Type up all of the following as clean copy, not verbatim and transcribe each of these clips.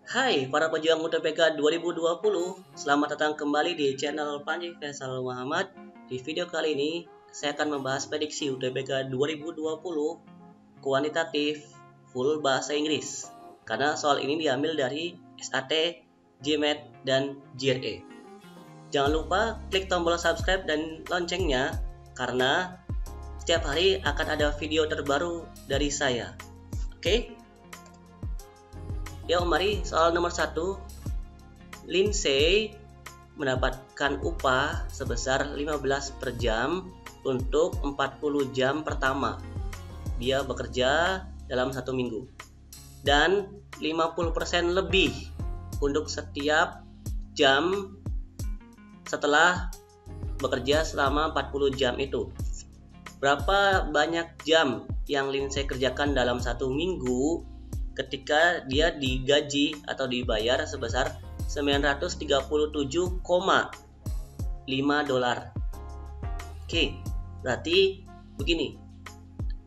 Hai para pejuang UTBK 2020, selamat datang kembali di channel Panji Faisal Muhammad. Di video kali ini, saya akan membahas prediksi UTBK 2020 kuantitatif full bahasa Inggris. Karena soal ini diambil dari SAT, GMAT, dan JRE. Jangan lupa klik tombol subscribe dan loncengnya, karena setiap hari akan ada video terbaru dari saya. Oke? Yuk mari soal nomor 1. Lindsay mendapatkan upah sebesar 15 per jam untuk 40 jam pertama. Dia bekerja dalam 1 minggu. Dan 50% lebih untuk setiap jam setelah bekerja selama 40 jam itu. Berapa banyak jam yang Lindsay kerjakan dalam 1 minggu ketika dia digaji atau dibayar sebesar 937,5 dolar. Oke, berarti begini.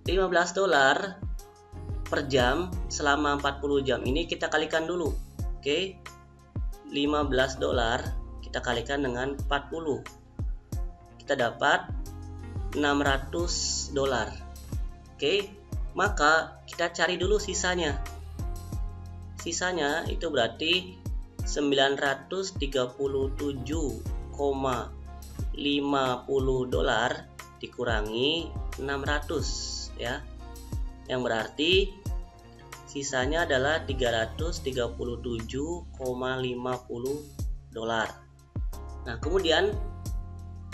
15 dolar per jam selama 40 jam ini kita kalikan dulu. Oke. 15 dolar kita kalikan dengan 40. Kita dapat 600 dolar. Oke, maka kita cari dulu sisanya. Sisanya itu berarti 937,50 dolar dikurangi 600 ya. Yang berarti sisanya adalah 337,50 dolar. Nah, kemudian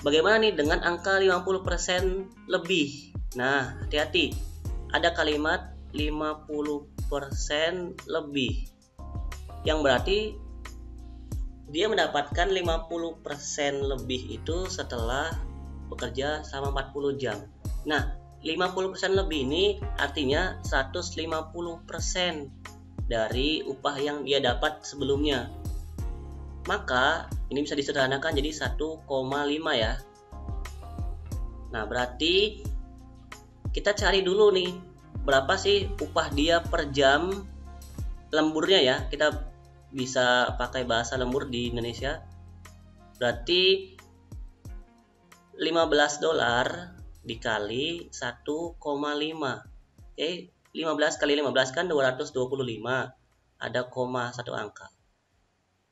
bagaimana nih dengan angka 50% lebih? Nah, hati-hati. Ada kalimat 50% lebih, yang berarti dia mendapatkan 50% lebih itu setelah bekerja selama 40 jam. Nah, 50% lebih ini artinya 150% dari upah yang dia dapat sebelumnya. Maka ini bisa disederhanakan jadi 1,5 ya. Nah, berarti kita cari dulu nih berapa sih upah dia per jam lemburnya ya. Kita bisa pakai bahasa lembur di Indonesia. Berarti 15 dolar dikali 1,5. Oke, 15 kali 15 kan 225. Ada koma satu angka.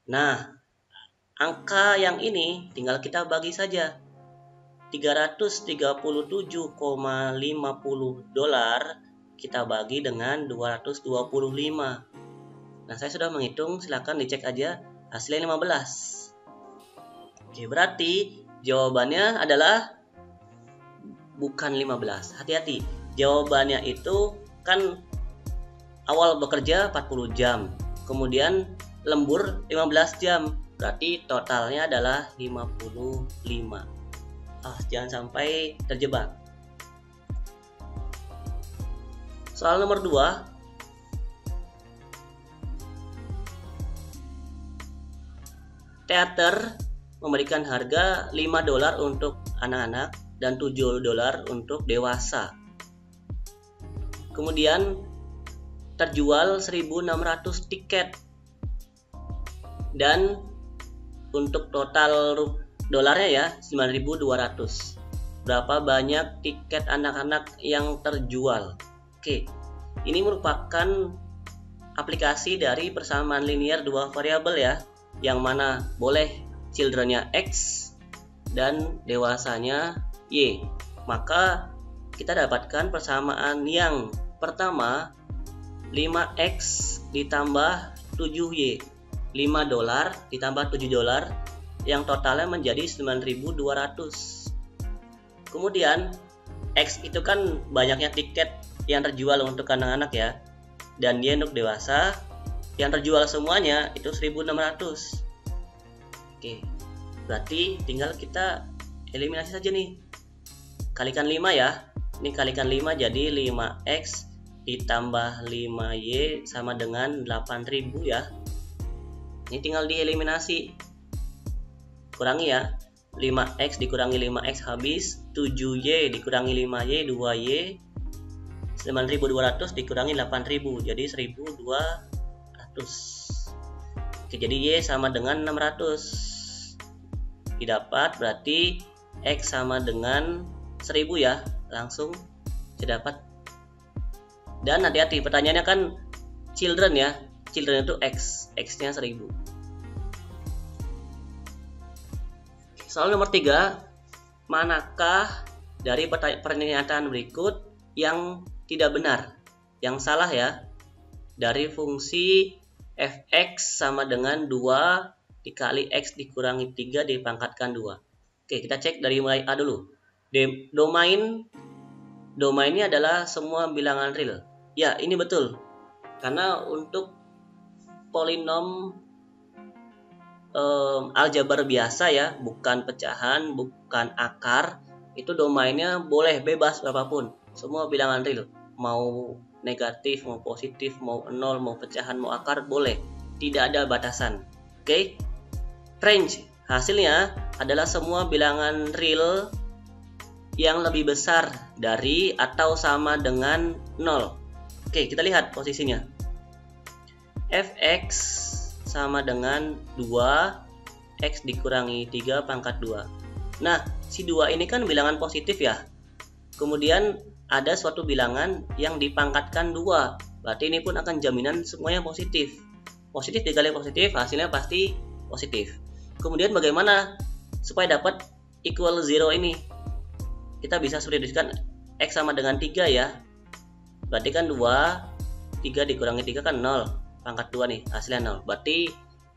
Nah, angka yang ini tinggal kita bagi saja. 337,50 dolar kita bagi dengan 225. Nah, saya sudah menghitung, silakan dicek aja hasilnya 15. Oke, berarti jawabannya adalah bukan 15. Hati-hati. Jawabannya itu kan awal bekerja 40 jam, kemudian lembur 15 jam. Berarti totalnya adalah 55. Jangan sampai terjebak. Soal nomor 2. Teater memberikan harga 5 dolar untuk anak-anak dan 7 dolar untuk dewasa. Kemudian terjual 1.600 tiket. Dan untuk total dolarnya ya 9.200. Berapa banyak tiket anak-anak yang terjual? Oke, ini merupakan aplikasi dari persamaan linear dua variabel ya, yang mana boleh children-nya X dan dewasanya Y. Maka kita dapatkan persamaan yang pertama 5X ditambah 7Y. 5 dolar ditambah 7 dolar yang totalnya menjadi 9.200. Kemudian X itu kan banyaknya tiket yang terjual untuk anak-anak ya, dan dia untuk dewasa yang terjual semuanya itu 1.600. Oke, berarti tinggal kita eliminasi saja nih. Kalikan 5 ya. Ini kalikan 5 jadi 5X ditambah 5Y sama dengan 8.000 ya. Ini tinggal dieliminasi. Kurangi ya. 5X dikurangi 5X habis, 7Y dikurangi 5Y 2Y, 9.200 dikurangi 8.000 jadi 1.200. Oke, jadi Y sama dengan 600 didapat, berarti X sama dengan 1000 ya, langsung saya dapat. Dan hati-hati, pertanyaannya kan children ya, children itu X nya 1000. Soal nomor 3, manakah dari pernyataan berikut yang tidak benar, yang salah ya, dari fungsi fx sama dengan 2 dikali x dikurangi 3 dipangkatkan 2. Oke, kita cek dari mulai A dulu. Domainnya adalah semua bilangan real. Ya, ini betul. Karena untuk polinom aljabar biasa ya, bukan pecahan, bukan akar, itu domainnya boleh bebas berapapun. Semua bilangan real, mau negatif, mau positif, mau 0, mau pecahan, mau akar, boleh. Tidak ada batasan. Oke. Range hasilnya adalah semua bilangan real yang lebih besar dari atau sama dengan 0. Oke, kita lihat posisinya. Fx sama dengan 2 x dikurangi 3 pangkat 2. Nah, si 2 ini kan bilangan positif ya. Kemudian ada suatu bilangan yang dipangkatkan 2. Berarti ini pun akan jaminan semuanya positif. Positif dikali positif, hasilnya pasti positif. Kemudian bagaimana supaya dapat equal 0 ini? Kita bisa substitusikan x sama dengan 3 ya. Berarti kan 2, 3 dikurangi 3 kan 0. Pangkat 2 nih, hasilnya 0. Berarti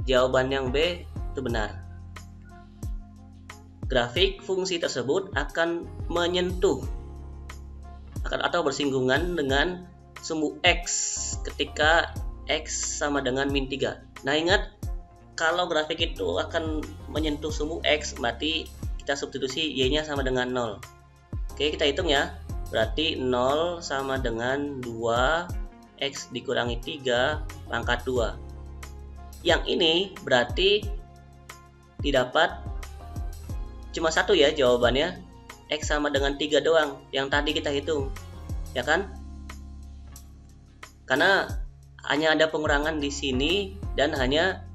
jawaban yang B itu benar. Grafik fungsi tersebut akan menyentuh atau bersinggungan dengan sumbu X ketika X sama dengan min 3. Nah, ingat, kalau grafik itu akan menyentuh sumbu X, berarti kita substitusi Y-nya sama dengan 0. Oke, kita hitung ya. Berarti 0 sama dengan 2 X dikurangi 3 pangkat 2. Yang ini berarti didapat cuma satu ya jawabannya. X sama dengan 3 doang yang tadi kita hitung, ya kan? Karena hanya ada pengurangan di sini dan hanya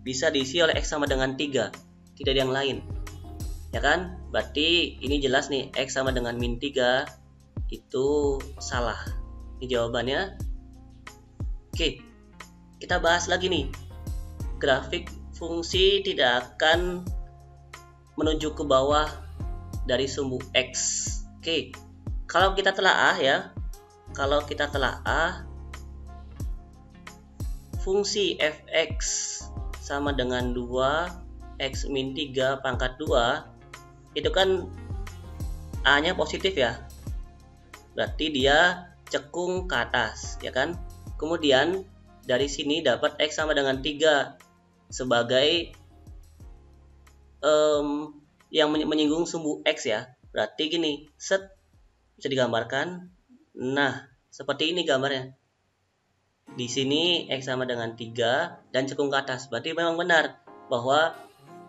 bisa diisi oleh X sama dengan 3, tidak ada yang lain, ya kan? Berarti ini jelas nih, X sama dengan min 3 itu salah. Ini jawabannya. Oke, kita bahas lagi nih. Grafik fungsi tidak akan menuju ke bawah dari sumbu X. Oke, kalau kita telaah ya, fungsi fx sama dengan 2 x min 3 pangkat 2 itu kan A nya positif ya, berarti dia cekung ke atas, ya kan? Kemudian dari sini dapat X sama dengan 3 sebagai yang menyinggung sumbu X ya. Berarti gini, set, bisa digambarkan. Nah, seperti ini gambarnya. Di sini X sama dengan 3 dan cekung ke atas. Berarti memang benar bahwa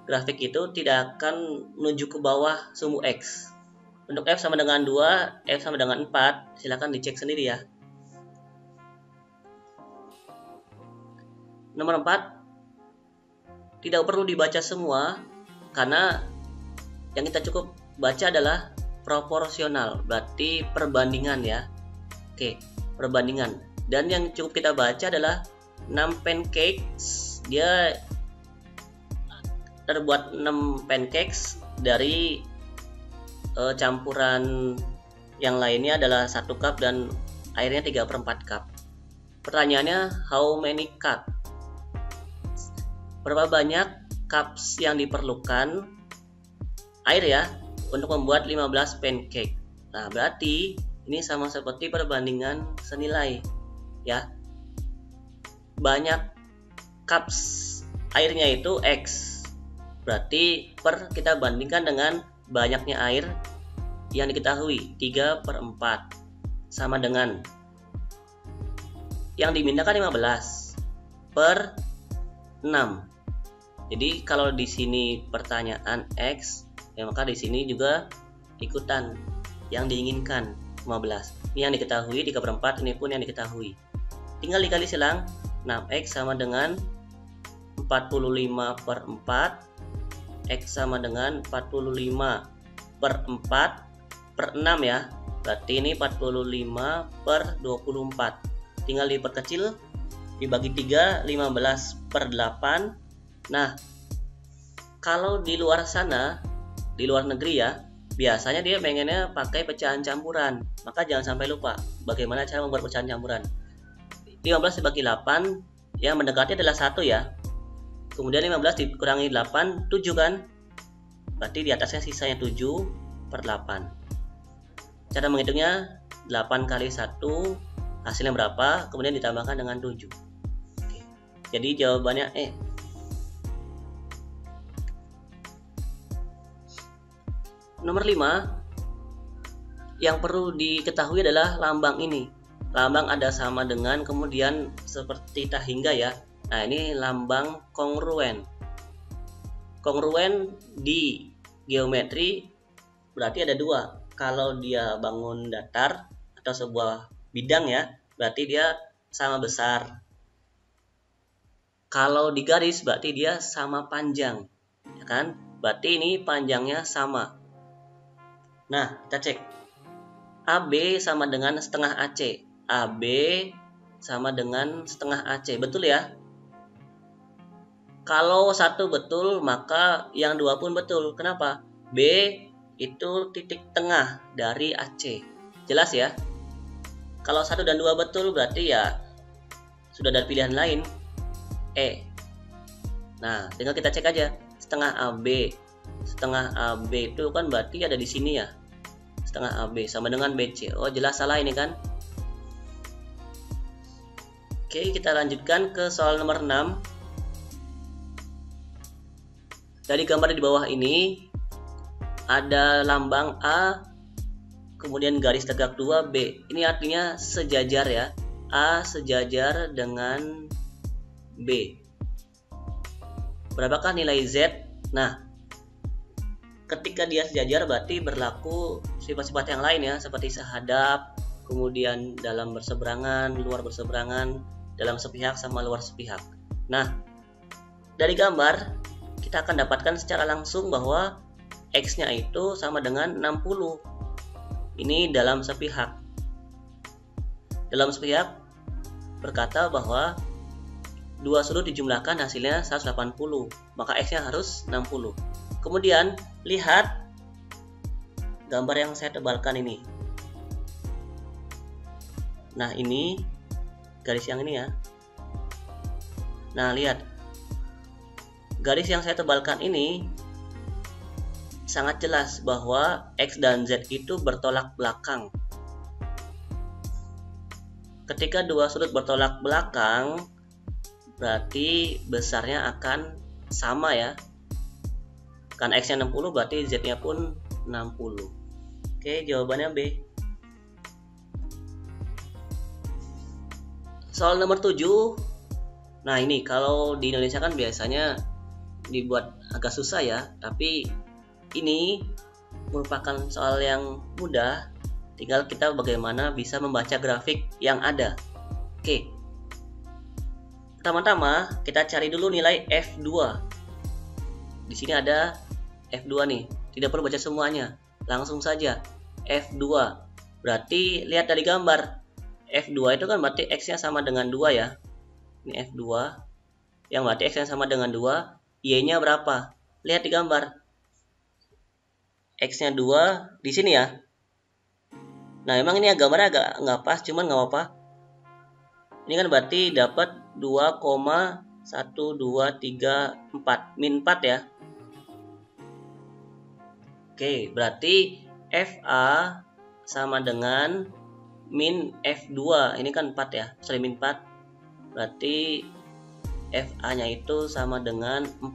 grafik itu tidak akan menuju ke bawah sumbu X. Untuk F sama dengan 2, F sama dengan 4, silahkan dicek sendiri ya. Nomor 4, tidak perlu dibaca semua, karena yang kita cukup baca adalah proporsional, berarti perbandingan ya. Oke, perbandingan. Dan yang cukup kita baca adalah 6 pancakes, dia terbuat 6 pancakes dari campuran yang lainnya adalah 1 cup dan airnya 3/4 cup. Pertanyaannya, how many cup? Berapa banyak cups yang diperlukan air ya untuk membuat 15 pancake? Nah, berarti ini sama seperti perbandingan senilai ya. Banyak cups airnya itu X. Berarti kita bandingkan dengan banyaknya air yang diketahui 3/4 sama dengan yang dimintakan 15/6. Jadi kalau di sini pertanyaan X, ya maka di sini juga ikutan yang diinginkan 15. Ini yang diketahui 3/4, ini pun yang diketahui. Tinggal dikali silang, 6X sama dengan 45/4, X sama dengan 45/4/6 ya. Berarti ini 45/24. Tinggal diperkecil, dibagi 3, 15/8. Nah, kalau di luar sana, di luar negeri ya, biasanya dia pengennya pakai pecahan campuran. Maka jangan sampai lupa bagaimana cara membuat pecahan campuran. 15 dibagi 8, yang mendekati adalah 1 ya. Kemudian 15 dikurangi 8, 7 kan? Berarti di atasnya sisanya 7/8. Cara menghitungnya 8 kali 1, hasilnya berapa? Kemudian ditambahkan dengan 7. Oke. Jadi jawabannya E. Nomor 5, yang perlu diketahui adalah lambang ini. Lambang ada sama dengan, kemudian seperti tahingga ya. Nah, ini lambang kongruen. Kongruen di geometri berarti ada dua. Kalau dia bangun datar atau sebuah bidang ya, berarti dia sama besar. Kalau di garis berarti dia sama panjang, ya kan? Berarti ini panjangnya sama. Nah, kita cek. AB sama dengan setengah AC. AB sama dengan setengah AC, betul ya? Kalau satu betul, maka yang dua pun betul. Kenapa? B itu titik tengah dari AC. Jelas ya? Kalau 1 dan 2 betul, berarti ya sudah ada pilihan lain, E. Nah, tinggal kita cek aja. Setengah AB. Setengah AB itu kan berarti ada di sini ya. Setengah AB sama dengan BC. Oh, jelas salah ini kan? Oke, kita lanjutkan ke soal nomor 6. Dari gambar di bawah ini ada lambang A, kemudian garis tegak 2B. Ini artinya sejajar ya. A sejajar dengan B. Berapakah nilai Z? Nah, ketika dia sejajar berarti berlaku sifat-sifat yang lain ya, seperti sehadap, kemudian dalam berseberangan, luar berseberangan, dalam sepihak sama luar sepihak. Nah, dari gambar kita akan dapatkan secara langsung bahwa X-nya itu sama dengan 60. Ini dalam sepihak. Dalam sepihak berkata bahwa dua sudut dijumlahkan hasilnya 180. Maka X-nya harus 60. Kemudian lihat gambar yang saya tebalkan ini. Nah, ini garis yang ini ya. Nah, lihat. Garis yang saya tebalkan ini sangat jelas bahwa X dan Z itu bertolak belakang. Ketika dua sudut bertolak belakang, berarti besarnya akan sama ya. Kan X-nya 60, berarti Z-nya pun 60. Oke, jawabannya B. Soal nomor 7. Nah, ini kalau di Indonesia kan biasanya dibuat agak susah ya, tapi ini merupakan soal yang mudah, tinggal kita bagaimana bisa membaca grafik yang ada. Oke, pertama-tama kita cari dulu nilai F2. Di sini ada F2 nih, tidak perlu baca semuanya, langsung saja F2. Berarti lihat dari gambar, F2 itu kan berarti X-nya sama dengan 2 ya. Ini F2, yang berarti X-nya sama dengan 2, Y-nya berapa? Lihat di gambar. X-nya 2 di sini ya. Nah, emang ini gambarnya agak nggak pas, cuman nggak apa-apa. Ini kan berarti dapat 2,1234 min 4 ya. Oke, berarti FA sama dengan min F2. Ini kan 4 ya, sorry min 4. Berarti FA-nya itu sama dengan 4.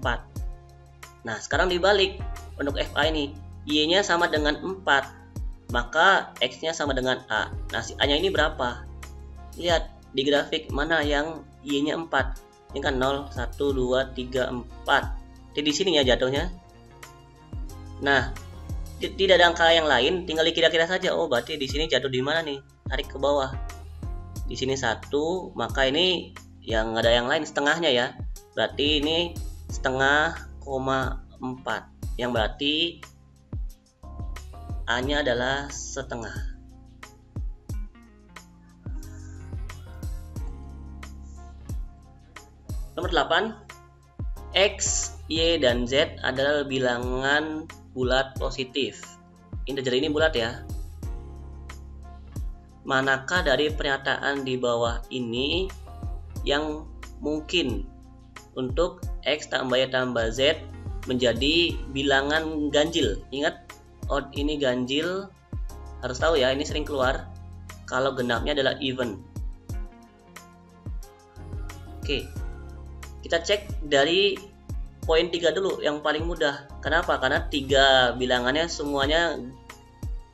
Nah, sekarang dibalik untuk FA ini. Y-nya sama dengan 4. Maka X-nya sama dengan A. Nah, si A-nya ini berapa? Lihat di grafik mana yang Y-nya 4. Ini kan 0, 1, 2, 3, 4. Jadi di sini ya jatuhnya. Nah, tidak ada angka yang lain, tinggal dikira-kira saja. Oh, berarti di sini jatuh di mana nih? Tarik ke bawah. Di sini 1, maka ini yang ada yang lain setengahnya ya. berarti ini setengah koma 4, yang berarti A nya adalah setengah. Nomor 8, X, Y, dan Z adalah bilangan bulat positif. Integer ini bulat ya. Manakah dari pernyataan di bawah ini yang mungkin untuk X tambah Y tambah Z menjadi bilangan ganjil? Ingat, odd ini ganjil, harus tahu ya, ini sering keluar kalau genapnya adalah even. Oke, kita cek dari poin 3 dulu, yang paling mudah. Kenapa? Karena 3 bilangannya semuanya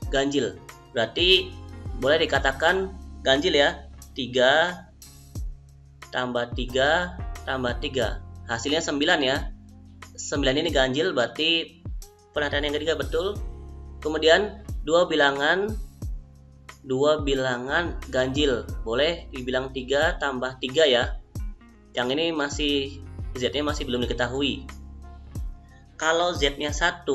ganjil, berarti boleh dikatakan ganjil ya. 3 tambah 3 tambah 3, hasilnya 9 ya. 9 ini ganjil, berarti pernyataan yang ketiga betul. Kemudian dua bilangan ganjil, boleh dibilang 3 tambah 3 ya. Yang ini masih Z-nya masih belum diketahui. Kalau Z-nya 1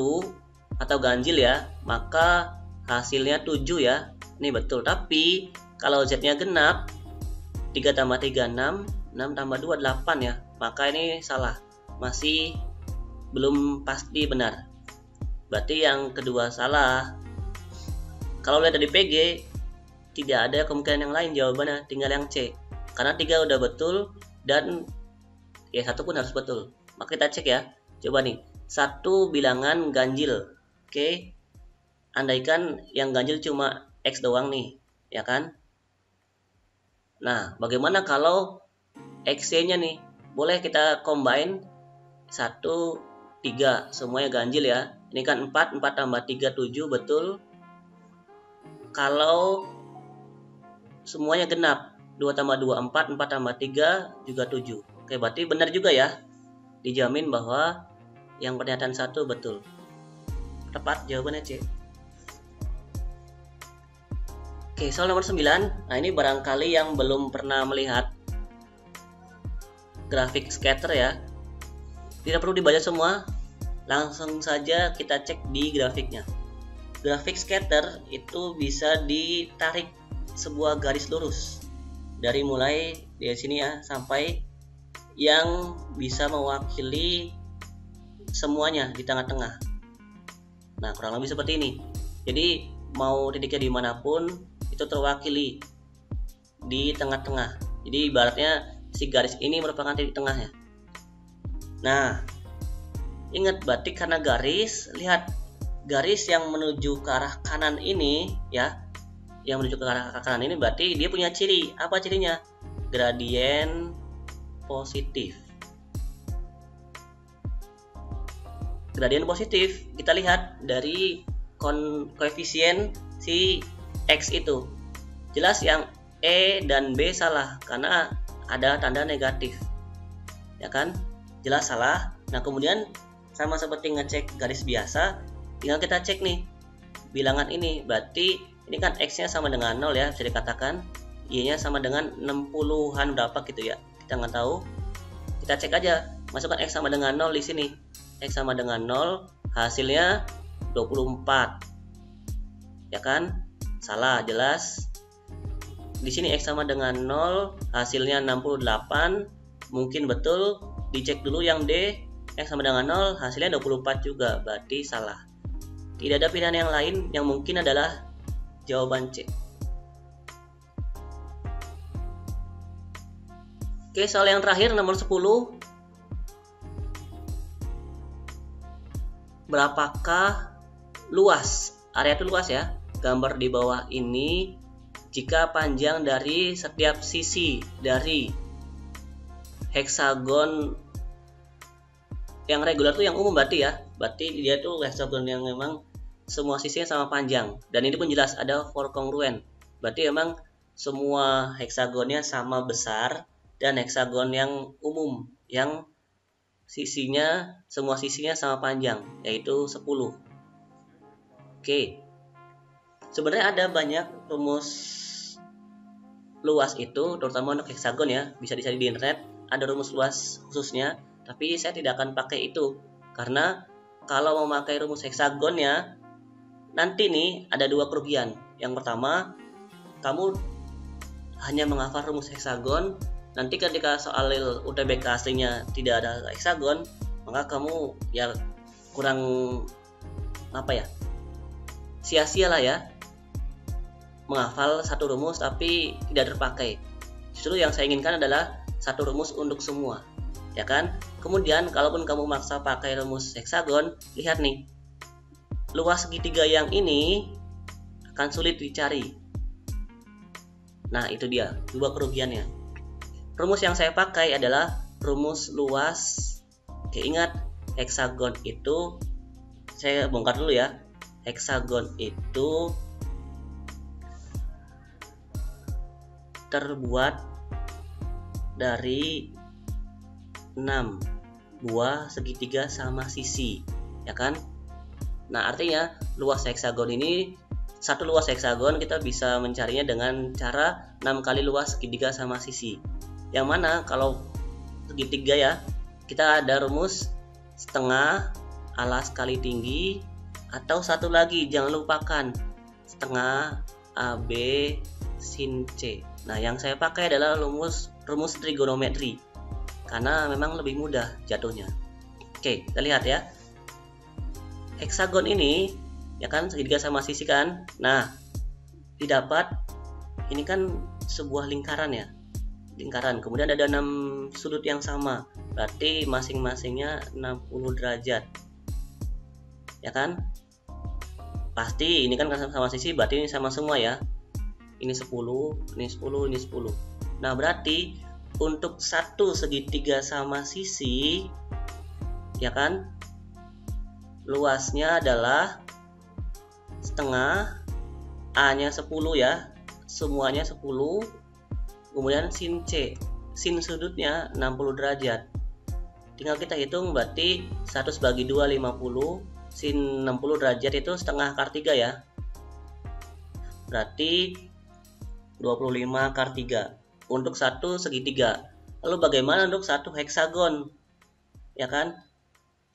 atau ganjil ya, maka hasilnya 7 ya. Ini betul. Tapi kalau Z-nya genap, 3 tambah 3 6, 6 tambah 2 8 ya. Maka ini salah, masih belum pasti benar. Berarti yang kedua salah. Kalau lihat dari PG, tidak ada kemungkinan yang lain jawabannya, tinggal yang C. Karena 3 udah betul dan ya 1 pun harus betul. Maka kita cek ya. Coba nih, 1 bilangan ganjil. Oke. Andaikan yang ganjil cuma X doang nih, ya kan? Nah, bagaimana kalau XY-nya nih? Boleh kita combine 1 3, semuanya ganjil ya. Ini kan 4 tambah 3 7, betul. Kalau semuanya genap, 2 tambah 2 4, 4 tambah 3 juga 7. Oke, berarti benar juga ya. Dijamin bahwa yang pernyataan 1 betul. Tepat jawabannya C. Oke, soal nomor 9. Nah, ini barangkali yang belum pernah melihat grafik scatter ya. Tidak perlu dibaca semua, langsung saja kita cek di grafiknya. Grafik scatter itu bisa ditarik sebuah garis lurus dari mulai dari sini ya sampai yang bisa mewakili semuanya di tengah-tengah. Nah, kurang lebih seperti ini. Jadi mau titiknya dimanapun itu terwakili di tengah-tengah. Jadi ibaratnya si garis ini merupakan titik tengahnya. Nah, ingat, berarti karena garis, lihat garis yang menuju ke arah kanan ini ya, yang menuju ke arah kanan ini berarti dia punya ciri. Apa cirinya? Gradien positif. Gradien positif kita lihat dari koefisien si X itu. Jelas yang E dan B salah karena ada tanda negatif, ya kan? Jelas salah. Nah, kemudian sama seperti ngecek garis biasa, tinggal kita cek nih bilangan ini. Berarti ini kan X-nya sama dengan 0 ya, bisa dikatakan Y-nya sama dengan 60-an berapa gitu ya, kita nggak tahu. Kita cek aja, masukkan X sama dengan 0 di sini. X sama dengan 0, hasilnya 24, ya kan? Salah, jelas. Di sini X sama dengan 0, hasilnya 68, mungkin betul. Dicek dulu yang D, X sama dengan 0, hasilnya 24 juga, berarti salah. Tidak ada pilihan yang lain, yang mungkin adalah jawaban C. Oke, soal yang terakhir nomor 10. Berapakah luas? Area itu luas ya. Gambar di bawah ini jika panjang dari setiap sisi dari heksagon yang regular tuh yang umum berarti ya. Berarti dia tuh heksagon yang memang semua sisinya sama panjang. Dan ini pun jelas ada for congruent. Berarti memang semua heksagonnya sama besar dan heksagon yang umum yang sisinya, semua sisinya sama panjang, yaitu 10. Oke. Sebenarnya ada banyak rumus luas itu, terutama untuk heksagon ya, bisa dicari di internet. ada rumus luas khususnya, tapi saya tidak akan pakai itu karena kalau memakai rumus heksagon ya, nanti nih ada dua kerugian. Yang pertama, kamu hanya menghafal rumus heksagon, nanti ketika soal UTBK aslinya tidak ada heksagon, maka kamu ya kurang sia-sia lah ya menghafal satu rumus tapi tidak terpakai. Justru yang saya inginkan adalah satu rumus untuk semua, ya kan? Kemudian kalaupun kamu maksa pakai rumus heksagon, lihat nih, luas segitiga yang ini akan sulit dicari. Nah, itu dia dua kerugiannya. Rumus yang saya pakai adalah rumus luas. Oke, ingat, heksagon itu, saya bongkar dulu ya. Heksagon itu terbuat dari 6 buah segitiga sama sisi, ya kan? Nah, artinya luas heksagon ini, satu luas heksagon kita bisa mencarinya dengan cara 6 kali luas segitiga sama sisi. Yang mana kalau segitiga ya, kita ada rumus setengah alas kali tinggi, atau satu lagi jangan lupakan setengah AB sin C. Nah, yang saya pakai adalah rumus trigonometri karena memang lebih mudah jatuhnya. Oke, kita lihat ya. Heksagon ini ya kan segitiga sama sisi kan. Nah, didapat ini kan sebuah lingkaran ya. Lingkaran. Kemudian ada 6 sudut yang sama. Berarti masing-masingnya 60 derajat. Ya kan? Pasti ini kan sama sisi, berarti ini sama semua ya. Ini 10, ini 10, ini 10. Nah, berarti untuk satu segitiga sama sisi, ya kan, luasnya adalah setengah, A-nya 10 ya, semuanya 10, kemudian sin C, sin sudutnya 60 derajat. Tinggal kita hitung, berarti 100 bagi 2, 50, sin 60 derajat itu setengah akar 3 ya. Berarti 25 akar 3 untuk satu segitiga. Lalu bagaimana untuk satu heksagon? Ya kan?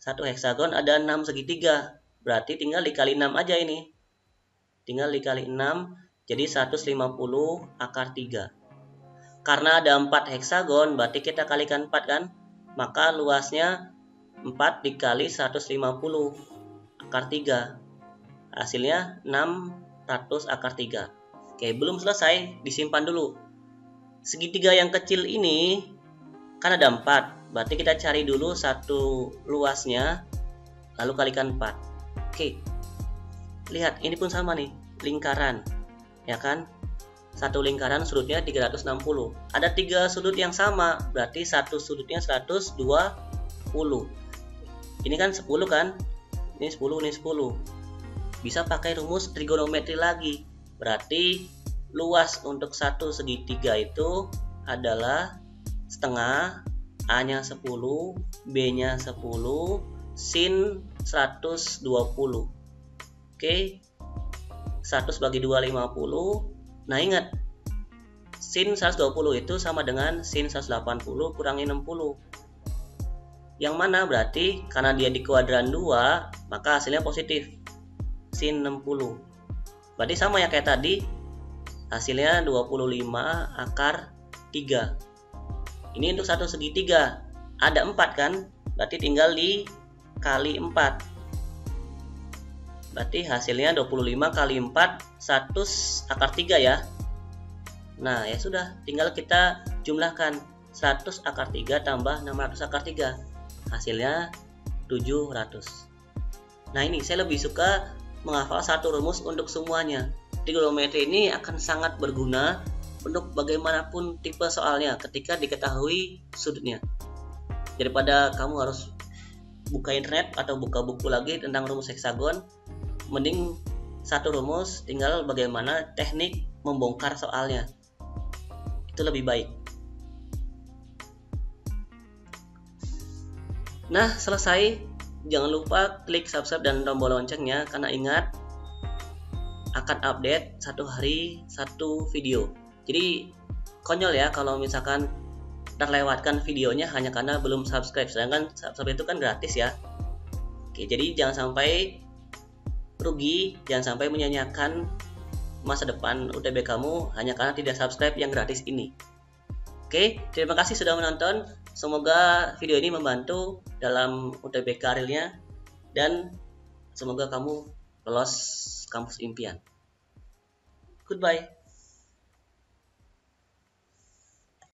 Satu heksagon ada 6 segitiga. Berarti tinggal dikali 6 aja ini. Tinggal dikali 6 jadi 150 akar 3. Karena ada 4 heksagon, berarti kita kalikan 4 kan? Maka luasnya 4 dikali 150 akar 3. Hasilnya 600 akar 3. Oke, belum selesai, disimpan dulu. Segitiga yang kecil ini kan ada 4, berarti kita cari dulu satu luasnya, lalu kalikan 4. Oke, lihat ini pun sama nih, lingkaran, ya kan? Satu lingkaran sudutnya 360. Ada 3 sudut yang sama, berarti satu sudutnya 120. Ini kan 10 kan? Ini 10, ini 10. Bisa pakai rumus trigonometri lagi. Berarti luas untuk satu segitiga itu adalah setengah, A-nya 10, B-nya 10, sin 120. Oke, 100 bagi 2, 50. Nah, ingat, sin 120 itu sama dengan sin 180 kurangi 60. Yang mana berarti karena dia di kuadran 2, maka hasilnya positif, sin 60. Berarti sama ya kayak tadi, hasilnya 25 akar 3. Ini untuk satu segitiga, ada 4 kan, berarti tinggal dikali 4. Berarti hasilnya 25 kali 4, 100 akar 3 ya. Nah, ya sudah, tinggal kita jumlahkan 100 akar 3 tambah 600 akar 3. Hasilnya 700. Nah, ini saya lebih suka menghafal satu rumus untuk semuanya. Trigonometri ini akan sangat berguna untuk bagaimanapun tipe soalnya ketika diketahui sudutnya. Daripada kamu harus buka internet atau buka buku lagi tentang rumus heksagon, mending satu rumus, tinggal bagaimana teknik membongkar soalnya. Itu lebih baik. Nah, selesai. Jangan lupa klik subscribe dan tombol loncengnya, karena ingat akan update satu hari satu video. Jadi konyol ya kalau misalkan terlewatkan videonya hanya karena belum subscribe, sedangkan subscribe itu kan gratis ya. Oke, jadi jangan sampai rugi, jangan sampai menyanyiakan masa depan UTB kamu hanya karena tidak subscribe yang gratis ini. Oke, terima kasih sudah menonton. Semoga video ini membantu dalam UTB karirnya dan semoga kamu lolos kampus impian. Goodbye.